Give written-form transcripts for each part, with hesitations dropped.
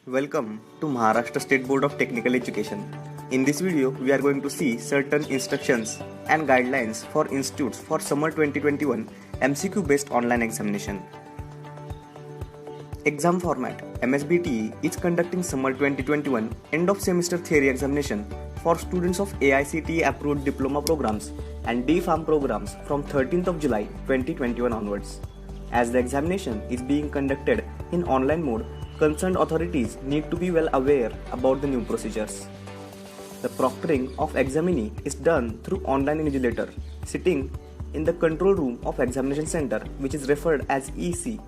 Welcome to Maharashtra State Board of Technical Education. In this video, we are going to see certain instructions and guidelines for institutes for summer 2021 MCQ based online examination. Exam format: MSBTE is conducting summer 2021 end of semester theory examination for students of AICTE approved diploma programs and D.Pharm programs from 13th of July 2021 onwards. As the examination is being conducted in online mode, concerned authorities need to be well aware about the new procedures. The proctoring of examinee is done through online invigilator sitting in the control room of examination center, which is referred as EC.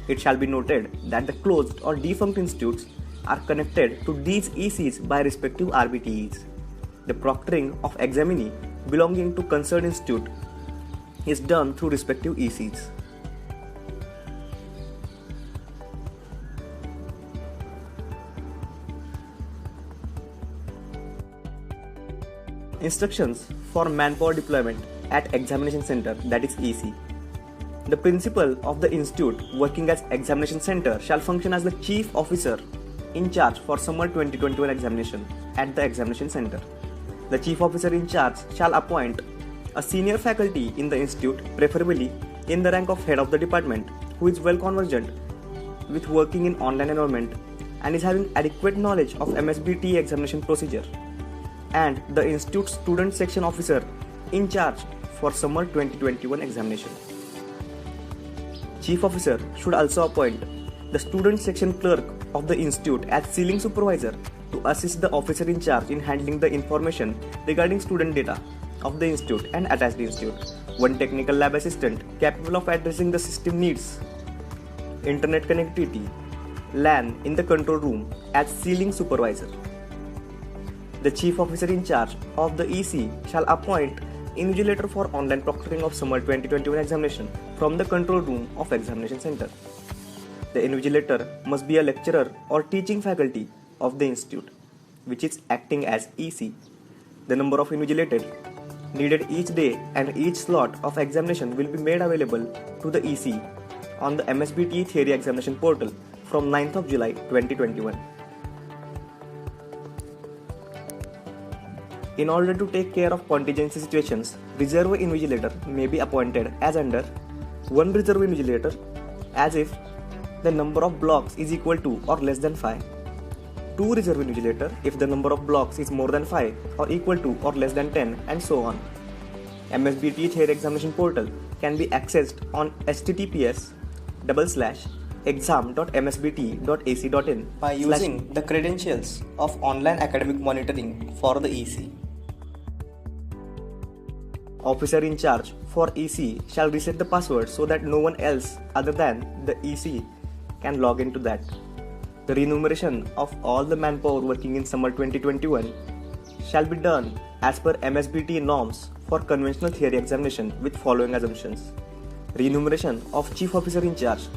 It shall be noted that the closed or defunct institutes are connected to these ECs by respective RBTEs. The proctoring of examinee belonging to concerned institute is done through respective ECs. Instructions for manpower deployment at examination center, that is EC. The principal of the institute working as examination center shall function as the chief officer in charge for summer 2021 examination at the examination center. The chief officer in charge shall appoint a senior faculty in the institute, preferably in the rank of head of the department, who is well conversant with working in online environment and is having adequate knowledge of MSBTE examination procedure, and the institute student section officer in charge for summer 2021 examination. Chief officer should also appoint the student section clerk of the institute as ceiling supervisor to assist the officer in charge in handling the information regarding student data of the institute and attached institute. One technical lab assistant capable of addressing the system needs, internet connectivity, LAN in the control room as ceiling supervisor. The chief officer in charge of the EC shall appoint invigilator for online proctoring of summer 2021 examination from the control room of examination center. The invigilator must be a lecturer or teaching faculty of the institute, which is acting as EC. The number of invigilators needed each day and each slot of examination will be made available to the EC on the MSBTE theory examination portal from 9th of July 2021. In order to take care of contingency situations, reserve invigilator may be appointed as under: one reserve invigilator as if the number of blocks is equal to or less than 5, two reserve invigilator if the number of blocks is more than 5 or equal to or less than 10, and so on. MSBTE theory examination portal can be accessed on https://exam.msbte.ac.in by using the credentials of online academic monitoring for the EC. Officer in charge for EC shall reset the password so that no one else other than the EC can log into that. The remuneration of all the manpower working in summer 2021 shall be done as per MSBTE norms for conventional theory examination with following assumptions. Remuneration of chief officer in charge,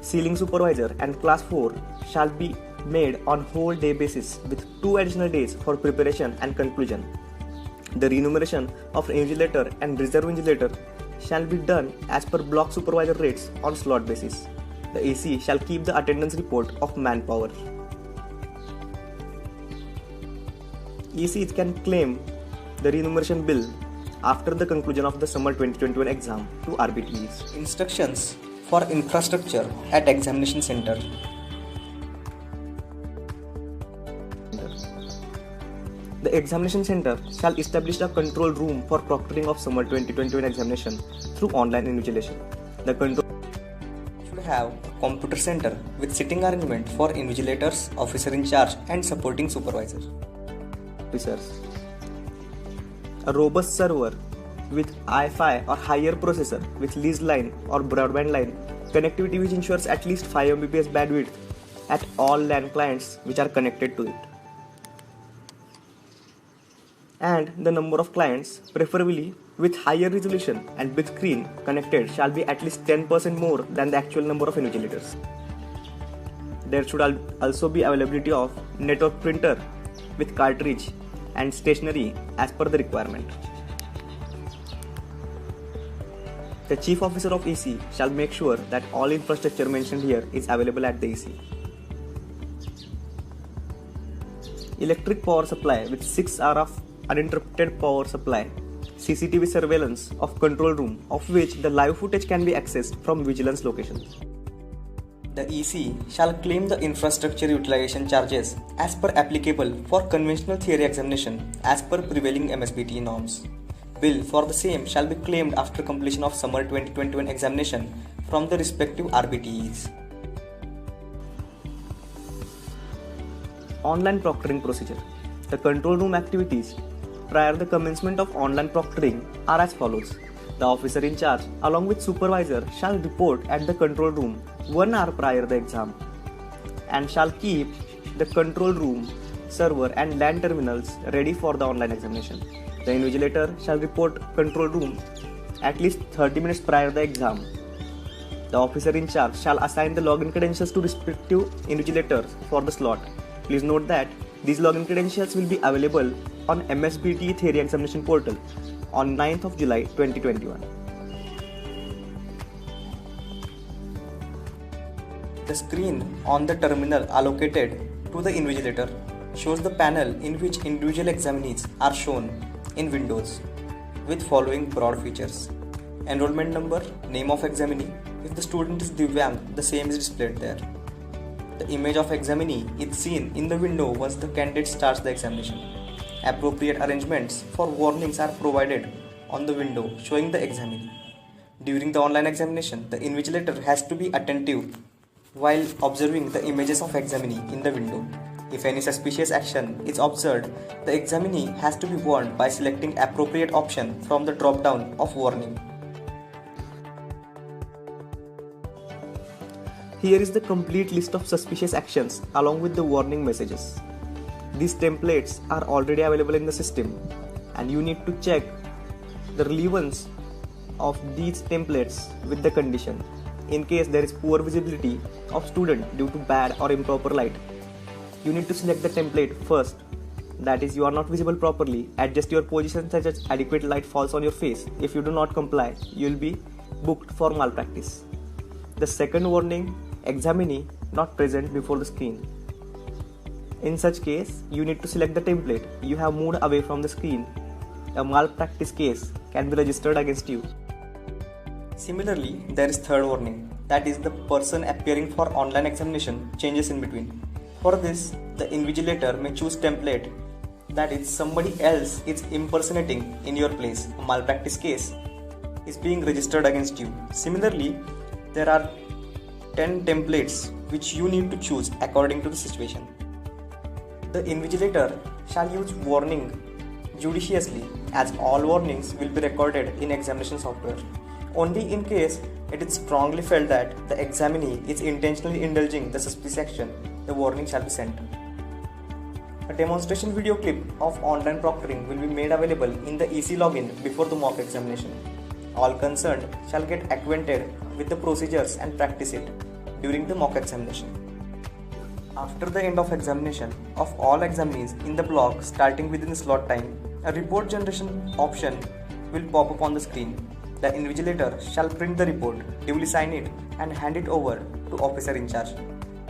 ceiling supervisor and class 4 shall be made on whole day basis with 2 additional days for preparation and conclusion. The remuneration of invigilator and reserve invigilator shall be done as per block supervisor rates on slot basis. The AC shall keep the attendance report of manpower. ECs can claim the remuneration bill after the conclusion of the summer 2021 exam to RBTEs. Instructions for infrastructure at examination center. The examination center shall establish a control room for proctoring of summer 2021 examination through online invigilation. The control should have a computer center with sitting arrangement for invigilators, officer in charge and supporting supervisors. Officers. A robust server with Wi-Fi or higher processor with leased line or broadband line connectivity which ensures at least 5 Mbps bandwidth at all LAN clients which are connected to it. And the number of clients, preferably with higher resolution and big screen connected, shall be at least 10% more than the actual number of invigilators. There should also be availability of network printer with cartridge and stationery as per the requirement. The Chief Officer of EC shall make sure that all infrastructure mentioned here is available at the EC. Electric power supply with 6 hours of uninterrupted power supply. CCTV surveillance of control room, of which the live footage can be accessed from vigilance locations. The EC shall claim the infrastructure utilization charges as per applicable for conventional theory examination as per prevailing MSBTE norms. Bill for the same shall be claimed after completion of summer 2021 examination from the respective RBTEs. Online proctoring procedure. The control room activities prior the commencement of online proctoring are as follows. The officer in charge along with supervisor shall report at the control room 1 hour prior the exam and shall keep the control room, server and LAN terminals ready for the online examination. The invigilator shall report control room at least 30 minutes prior the exam. The officer in charge shall assign the login credentials to respective invigilators for the slot. Please note that these login credentials will be available on MSBTE Theory Examination Portal on 9th of July 2021. The screen on the terminal allocated to the invigilator shows the panel in which individual examinees are shown in Windows with following broad features. Enrollment number, name of examinee. If the student is Divyang, the same is displayed there. The image of examinee is seen in the window once the candidate starts the examination. Appropriate arrangements for warnings are provided on the window showing the examinee. During the online examination, the invigilator has to be attentive while observing the images of examinee in the window. If any suspicious action is observed, the examinee has to be warned by selecting appropriate option from the drop-down of warning. Here is the complete list of suspicious actions along with the warning messages. These templates are already available in the system and you need to check the relevance of these templates with the condition. In case there is poor visibility of student due to bad or improper light, you need to select the template first. That is, you are not visible properly. Adjust your position such as adequate light falls on your face. If you do not comply, you will be booked for malpractice. The second warning, examinee not present before the screen. In such case, you need to select the template. You have moved away from the screen. A malpractice case can be registered against you. Similarly, there is third warning, that is the person appearing for online examination changes in between. For this, the invigilator may choose template, that is somebody else is impersonating in your place. A malpractice case is being registered against you. Similarly, there are 10 templates which you need to choose according to the situation. The invigilator shall use warning judiciously as all warnings will be recorded in examination software. Only in case it is strongly felt that the examinee is intentionally indulging the suspicious action, the warning shall be sent. A demonstration video clip of online proctoring will be made available in the EC login before the mock examination. All concerned shall get acquainted with the procedures and practice it during the mock examination. After the end of examination of all examinees in the block starting within the slot time, a report generation option will pop up on the screen. The invigilator shall print the report, duly sign it and hand it over to officer in charge.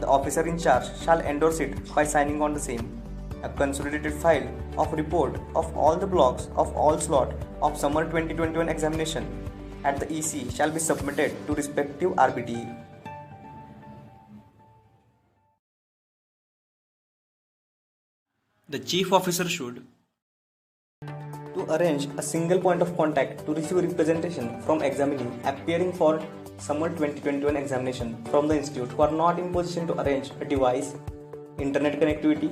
The officer in charge shall endorse it by signing on the same. A consolidated file of report of all the blocks of all slot of summer 2021 examination at the EC shall be submitted to respective RBTE. The chief officer should to arrange a single point of contact to receive representation from examinee appearing for summer 2021 examination from the institute who are not in position to arrange a device, internet connectivity,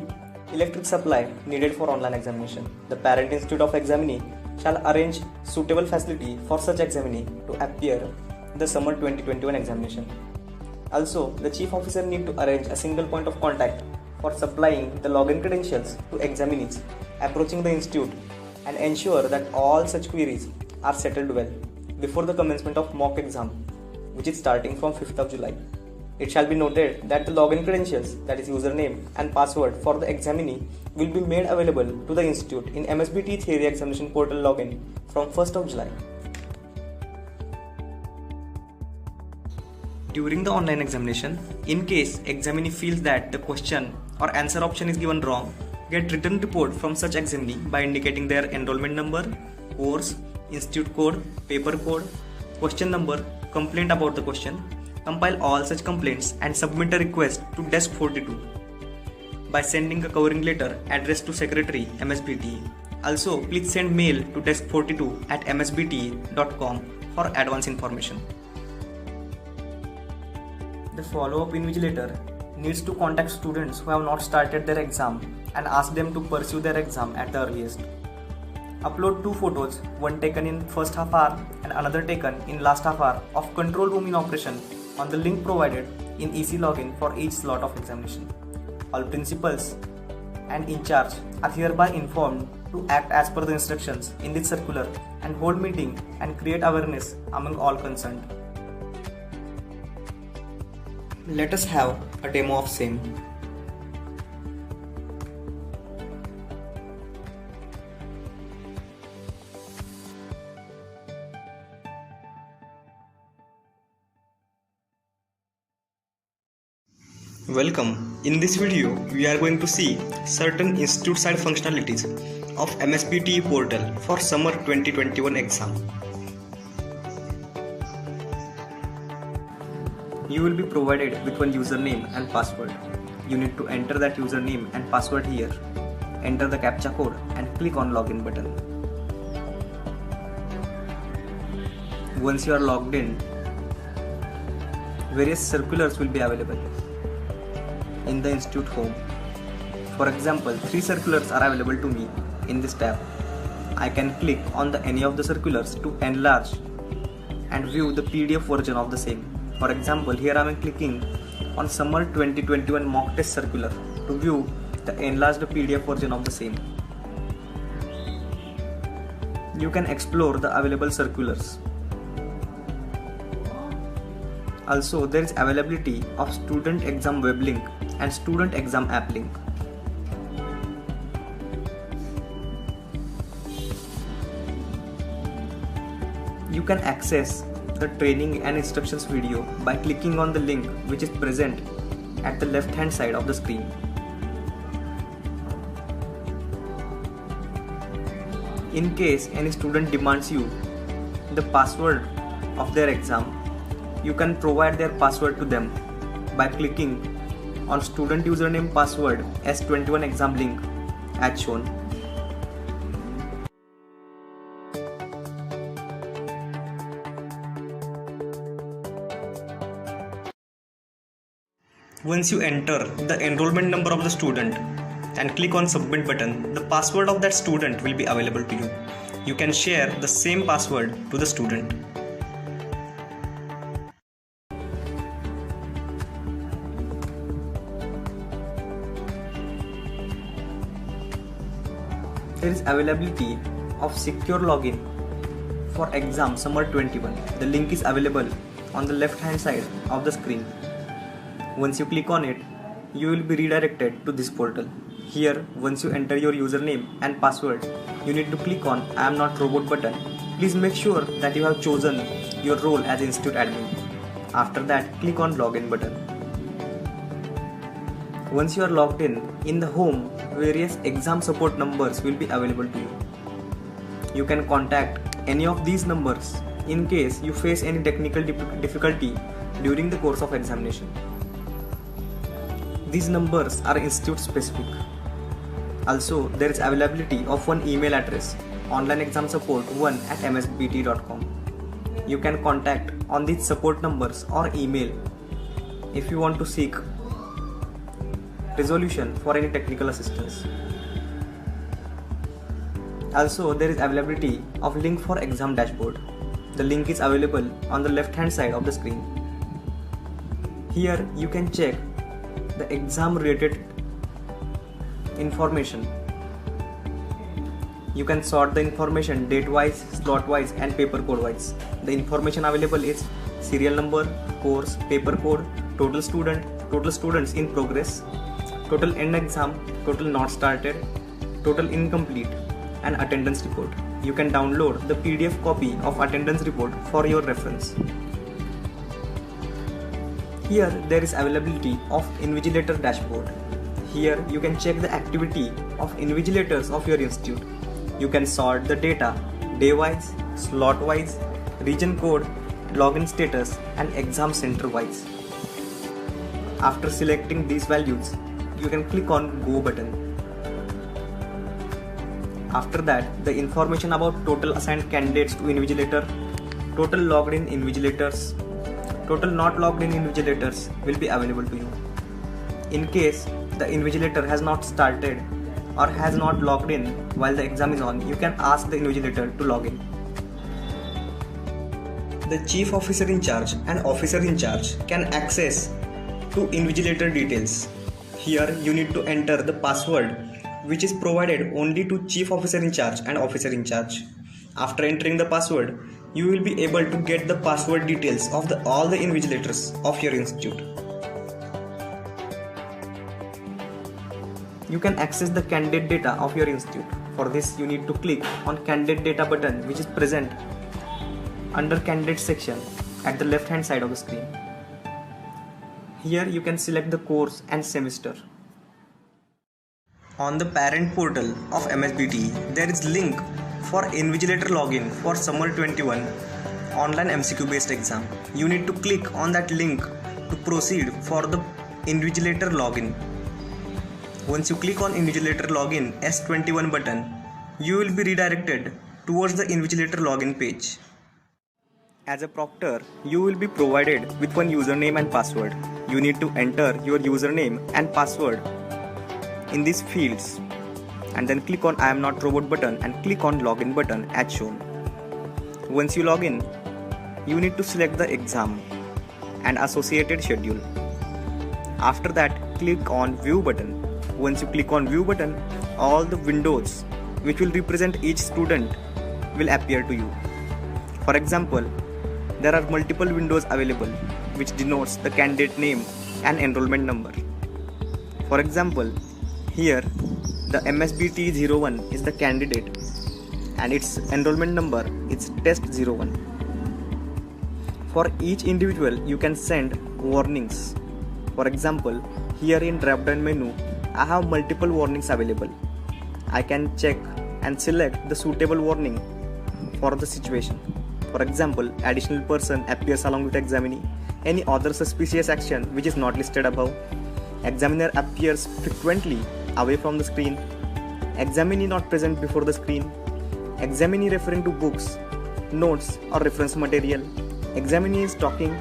electric supply needed for online examination. The parent institute of examinee shall arrange suitable facility for such examinee to appear in the summer 2021 examination. Also, the chief officer need to arrange a single point of contact for supplying the login credentials to examinees approaching the institute and ensure that all such queries are settled well before the commencement of mock exam, which is starting from 5th of July. It shall be noted that the login credentials, that is username and password for the examinee, will be made available to the institute in MSBTE Theory Examination Portal login from 1st of July. During the online examination, in case examinee feels that the question or answer option is given wrong, get written report from such examinee by indicating their enrollment number, course, institute code, paper code, question number, complaint about the question. Compile all such complaints and submit a request to Desk 42 by sending a covering letter addressed to Secretary MSBTE. Also, please send mail to desk42@msbte.com for advance information. The follow-up invigilator needs to contact students who have not started their exam and ask them to pursue their exam at the earliest. Upload 2 photos, one taken in first half hour and another taken in last half hour of control room in operation on the link provided in EC login for each slot of examination. All principals and in charge are hereby informed to act as per the instructions in this circular and hold meeting and create awareness among all concerned. Let us have a demo of same. Welcome. In this video, we are going to see certain institute side functionalities of MSBTE portal for summer 2021 exam. You will be provided with one username and password. You need to enter that username and password here. Enter the CAPTCHA code and click on login button. Once you are logged in, various circulars will be available in the institute home. For example, 3 circulars are available to me in this tab. I can click on any of the circulars to enlarge and view the PDF version of the same. For example, here I am clicking on Summer 2021 Mock Test Circular to view the enlarged PDF version of the same. You can explore the available circulars. Also, there is availability of student exam web link and student exam app link. You can access the training and instructions video by clicking on the link which is present at the left hand side of the screen. In case any student demands you the password of their exam, you can provide their password to them by clicking on student username password S21 exam link as shown. Once you enter the enrollment number of the student and click on submit button, the password of that student will be available to you. You can share the same password to the student. There is availability of secure login for exam summer 21. The link is available on the left hand side of the screen. Once you click on it, you will be redirected to this portal. Here, once you enter your username and password, you need to click on I am not robot button. Please make sure that you have chosen your role as institute admin. After that, click on login button. Once you are logged in the home, various exam support numbers will be available to you. You can contact any of these numbers in case you face any technical difficulty during the course of examination. These numbers are institute specific. Also, there is availability of one email address, onlineexamsupport1@msbt.com. You can contact on these support numbers or email if you want to seek resolution for any technical assistance. Also, there is availability of link for exam dashboard. The link is available on the left hand side of the screen. Here you can check the exam related information. You can sort the information date wise, slot wise and paper code wise. The information available is serial number, course, paper code, total students in progress, total end exam, total not started, total incomplete and attendance report. You can download the PDF copy of attendance report for your reference. Here there is availability of Invigilator dashboard. Here you can check the activity of invigilators of your institute. You can sort the data day-wise, slot-wise, region code, login status and exam center-wise. After selecting these values, you can click on Go button. After that, the information about total assigned candidates to invigilator, total logged in invigilators, total not logged in invigilators will be available to you. In case the invigilator has not started or has not logged in while the exam is on, you can ask the invigilator to log in. The chief officer in charge and officer in charge can access to invigilator details. Here you need to enter the password which is provided only to chief officer in charge and officer in charge. After entering the password, you will be able to get the password details of all the invigilators of your institute. You can access the candidate data of your institute. For this, you need to click on candidate data button which is present under candidate section at the left hand side of the screen. Here you can select the course and semester. On the parent portal of MSBTE, there is link for invigilator login for summer 21 online MCQ based exam. You need to click on that link to proceed for the invigilator login. Once you click on invigilator login S21 button, you will be redirected towards the invigilator login page. As a proctor, you will be provided with one username and password. You need to enter your username and password in these fields and then click on I am not robot button and click on login button as shown. Once you log in, you need to select the exam and associated schedule. After that, click on view button. Once you click on view button, all the windows which will represent each student will appear to you. For example, there are multiple windows available which denotes the candidate name and enrollment number. For example, here the MSBTE 01 is the candidate and its enrollment number is test 01. For each individual you can send warnings. For example, here in drop down menu I have multiple warnings available. I can check and select the suitable warning for the situation. For example, additional person appears along with examinee, any other suspicious action which is not listed above, examiner appears frequently away from the screen, examinee not present before the screen, examinee referring to books, notes or reference material, examinee is talking,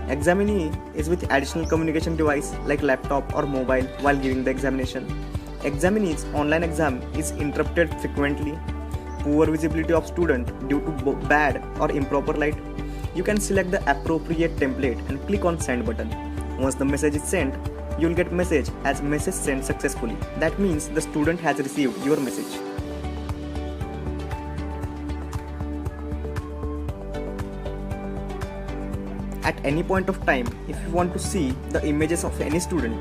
examinee is with additional communication device like laptop or mobile while giving the examination, examinee's online exam is interrupted frequently, poor visibility of student due to bad or improper light. You can select the appropriate template and click on send button. Once the message is sent, you will get message as message sent successfully. That means the student has received your message. At any point of time, if you want to see the images of any student,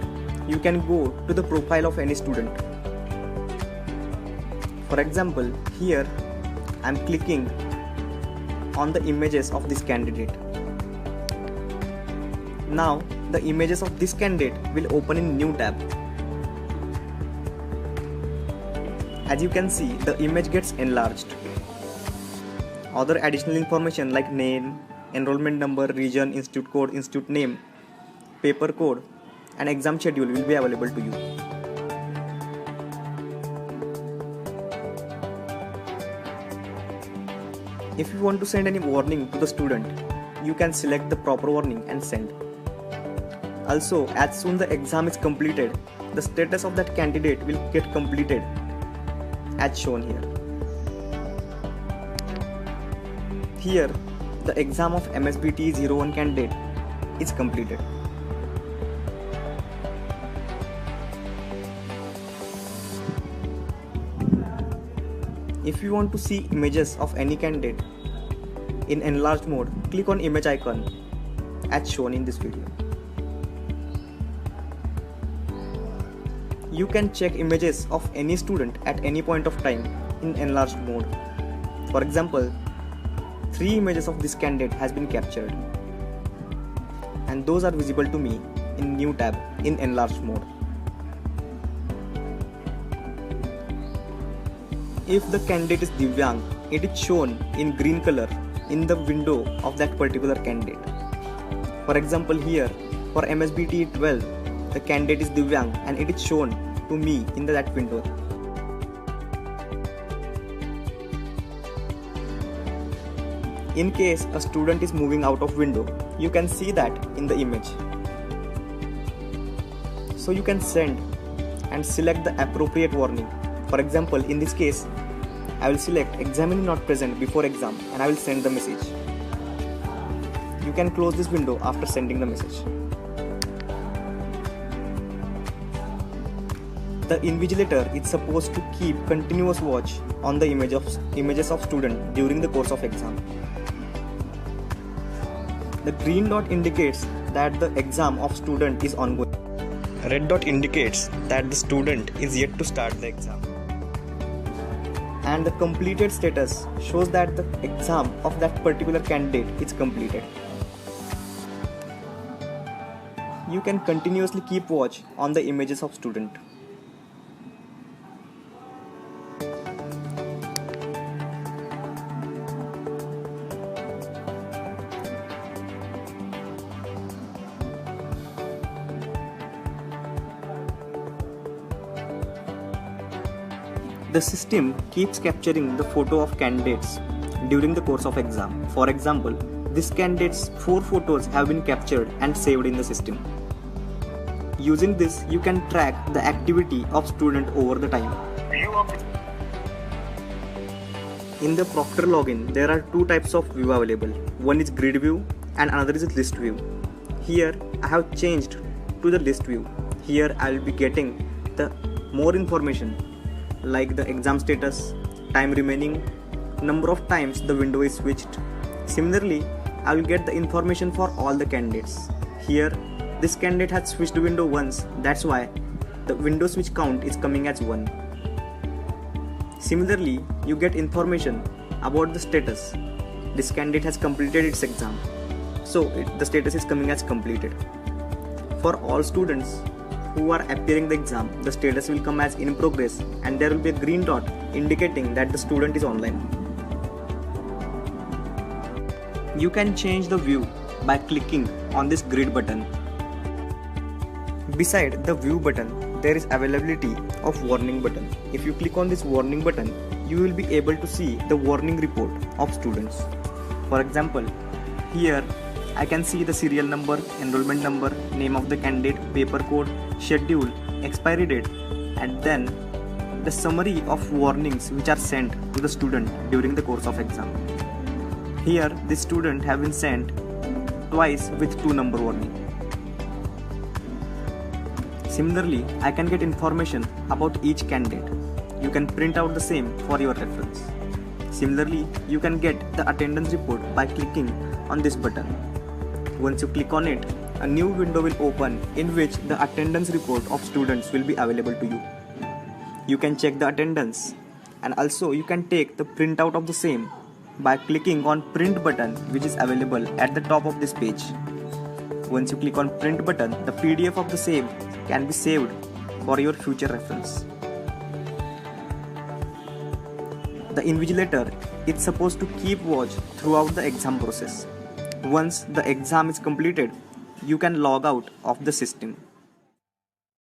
you can go to the profile of any student. For example, here I am clicking on the images of this candidate. Now the images of this candidate will open in new tab. As you can see, the image gets enlarged. Other additional information like name, enrollment number, region, institute code, institute name, paper code and exam schedule will be available to you. If you want to send any warning to the student, you can select the proper warning and send. Also, as soon the exam is completed, the status of that candidate will get completed as shown here. Here, the exam of MSBTE 01 candidate is completed. If you want to see images of any candidate in enlarged mode, click on image icon as shown in this video. You can check images of any student at any point of time in enlarged mode. For example, 3 images of this candidate has been captured. and those are visible to me in new tab in enlarged mode. If the candidate is Divyang, it is shown in green color in the window of that particular candidate. For example, here for MSBTE 12, the candidate is Divyang and it is shown to me in that window. In case a student is moving out of window, you can see that in the image. So you can send and select the appropriate warning. For example, in this case, I will select examinee not present before exam and I will send the message. You can close this window after sending the message. The invigilator is supposed to keep continuous watch on the images of student during the course of exam. The green dot indicates that the exam of student is ongoing. Red dot indicates that the student is yet to start the exam. And the completed status shows that the exam of that particular candidate is completed. You can continuously keep watch on the images of student. The system keeps capturing the photo of candidates during the course of exam. For example, this candidate's 4 photos have been captured and saved in the system. Using this, you can track the activity of student over the time. In the Proctor login, there are 2 types of view available. One is grid view and another is list view. Here, I have changed to the list view. Here, I will be getting the more information like the exam status, time remaining, number of times the window is switched. Similarly, I will get the information for all the candidates. Here, this candidate has switched window once, that's why the window switch count is coming as 1. Similarly, you get information about the status. This candidate has completed its exam, so the status is coming as completed. For all students who are appearing the exam, the status will come as in progress and there will be a green dot indicating that the student is online. You can change the view by clicking on this grid button. Beside the view button, there is availability of warning button. If you click on this warning button, you will be able to see the warning report of students. For example, here I can see the serial number, enrollment number, name of the candidate, paper code, schedule, expiry date, and then the summary of warnings which are sent to the student during the course of exam. Here, this student have been sent twice with 2 number warning. Similarly, I can get information about each candidate. You can print out the same for your reference. Similarly, you can get the attendance report by clicking on this button. Once you click on it, a new window will open in which the attendance report of students will be available to you. You can check the attendance and also you can take the printout of the same by clicking on print button which is available at the top of this page. Once you click on print button, the PDF of the same can be saved for your future reference. The invigilator is supposed to keep watch throughout the exam process. Once the exam is completed, you can log out of the system.